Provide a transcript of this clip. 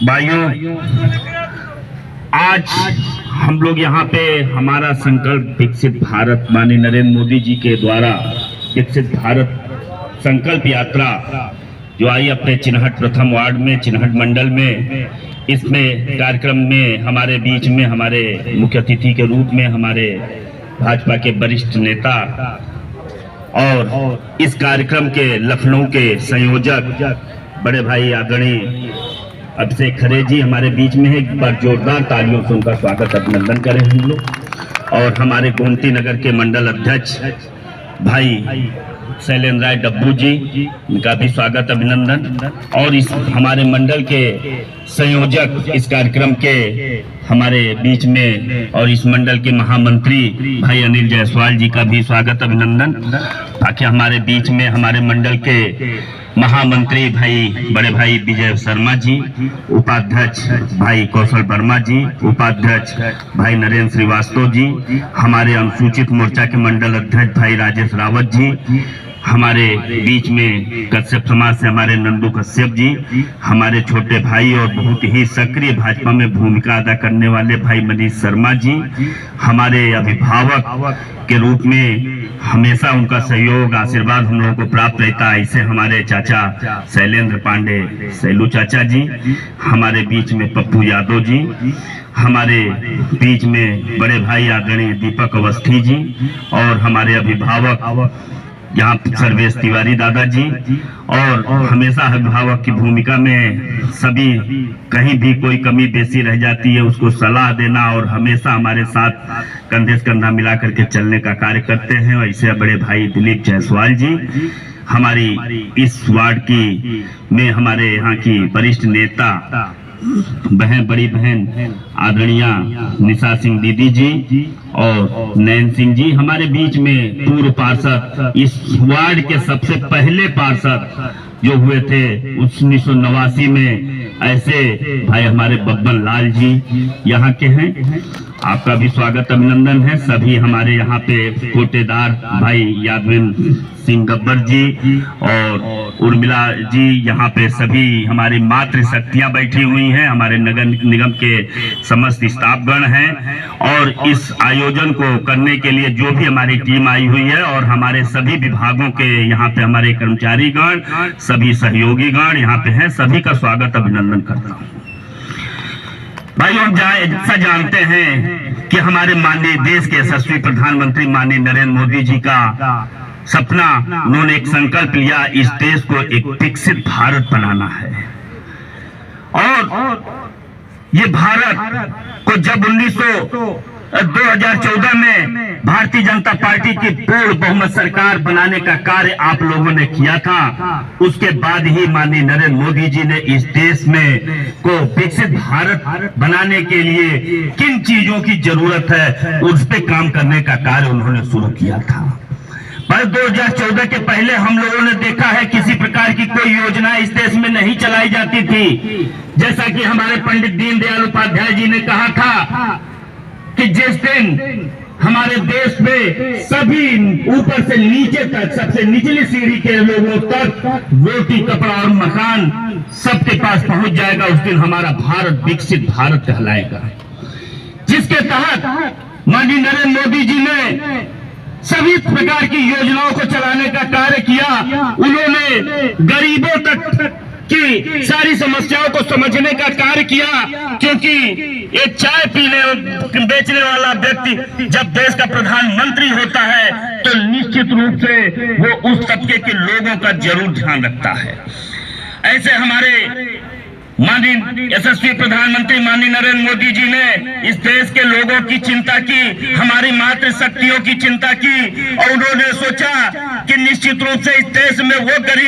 भाइयों, आज हम लोग यहाँ पे हमारा संकल्प विकसित भारत माननीय नरेंद्र मोदी जी के द्वारा विकसित भारत संकल्प यात्रा जो आई अपने चिन्हट प्रथम वार्ड में चिन्हट मंडल में, इसमें कार्यक्रम में हमारे बीच में हमारे मुख्य अतिथि के रूप में हमारे भाजपा के वरिष्ठ नेता और इस कार्यक्रम के लखनऊ के संयोजक बड़े भाई आदरणीय अभिषेक खरे जी हमारे बीच में है। एक बार जोरदार तालियों से उनका स्वागत अभिनंदन करें हम लोग। और हमारे गोमती नगर के मंडल अध्यक्ष भाई शैलेंद्र राय डब्बू जी, उनका भी स्वागत अभिनंदन। और इस हमारे मंडल के संयोजक इस कार्यक्रम के हमारे बीच में और इस मंडल के महामंत्री भाई अनिल जायसवाल जी का भी स्वागत अभिनंदन। ताकि हमारे बीच में हमारे मंडल के महामंत्री भाई बड़े भाई विजय शर्मा जी, उपाध्यक्ष भाई कौशल वर्मा जी, उपाध्यक्ष भाई नरेंद्र श्रीवास्तव जी, हमारे अनुसूचित मोर्चा के मंडल अध्यक्ष भाई राजेश रावत जी, हमारे बीच में कश्यप समाज से हमारे नंदू कश्यप जी, हमारे छोटे भाई और बहुत ही सक्रिय भाजपा में भूमिका अदा करने वाले भाई मनीष शर्मा जी, हमारे अभिभावक के रूप में हमेशा उनका सहयोग आशीर्वाद हम लोगों को प्राप्त रहता है, ऐसे हमारे चाचा शैलेंद्र पांडे सैलू चाचा जी, हमारे बीच में पप्पू यादव जी, हमारे बीच में बड़े भाई आदरणीय दीपक अवस्थी जी और हमारे अभिभावक यहाँ सर्वेश तिवारी दादाजी। और हमेशा अभिभावक की भूमिका में सभी कहीं भी कोई कमी बेसी रह जाती है उसको सलाह देना और हमेशा हमारे साथ कंधे से कंधा मिला करके चलने का कार्य करते हैं। ऐसे बड़े भाई दिलीप जायसवाल जी, हमारी इस वार्ड की में हमारे यहाँ की वरिष्ठ नेता बड़ी बहन आदरणीय निशा सिंह दीदी जी और नयन सिंह जी, हमारे बीच में पूर्व पार्षद, इस वार्ड के सबसे पहले पार्षद जो हुए थे 1989 में, ऐसे भाई हमारे बब्बन लाल जी यहाँ के हैं। आपका भी स्वागत अभिनंदन है। सभी हमारे यहाँ पे कोटेदार भाई यादवेंद्र सिंह गब्बर जी और उर्मिला जी, यहाँ पे सभी हमारी मातृ शक्तियाँ बैठी हुई हैं, हमारे नगर निगम के समस्त स्टाफगण हैं। और इस आयोजन को करने के लिए जो भी हमारी टीम आई हुई है और हमारे सभी विभागों के यहाँ पे हमारे कर्मचारीगण, सभी सहयोगीगण यहाँ पे हैं, सभी का स्वागत अभिनंदन करता हूँ। भाई हम ऐसा जानते हैं कि हमारे माननीय देश के यशस्वी प्रधानमंत्री माननीय नरेंद्र मोदी जी का सपना, उन्होंने एक संकल्प लिया, इस देश को एक विकसित भारत बनाना है। और ये भारत को जब 2014 में भारतीय जनता पार्टी की पूर्ण बहुमत सरकार बनाने का कार्य आप लोगों ने किया था, उसके बाद ही माननीय नरेंद्र मोदी जी ने इस देश में को विकसित भारत बनाने के लिए किन चीजों की जरूरत है उस पे काम करने का कार्य उन्होंने शुरू किया था। पर 2014 के पहले हम लोगों ने देखा है किसी प्रकार की कोई योजना इस देश में नहीं चलाई जाती थी। जैसा कि हमारे पंडित दीनदयाल उपाध्याय जी ने कहा था कि जिस दिन हमारे देश में सभी ऊपर से नीचे तक, सबसे निचली सीढ़ी के लोगों तक रोटी, कपड़ा और मकान सबके पास पहुंच जाएगा, उस दिन हमारा भारत विकसित भारत कहलाएगा। जिसके तहत माननीय नरेंद्र मोदी जी ने सभी प्रकार की योजनाओं को चलाने का कार्य किया। उन्होंने गरीबों तक की सारी समस्याओं को समझने का कार्य किया, क्योंकि एक चाय पीने बेचने वाला व्यक्ति जब देश का प्रधानमंत्री होता है तो निश्चित रूप से वो उस तबके के लोगों का जरूर ध्यान रखता है। ऐसे हमारे माननीय यशस्वी प्रधानमंत्री माननीय नरेंद्र मोदी जी ने इस देश के लोगों की चिंता की, हमारी मातृ शक्तियों की चिंता की और उन्होंने सोचा कि निश्चित रूप से इस देश में वो गरीब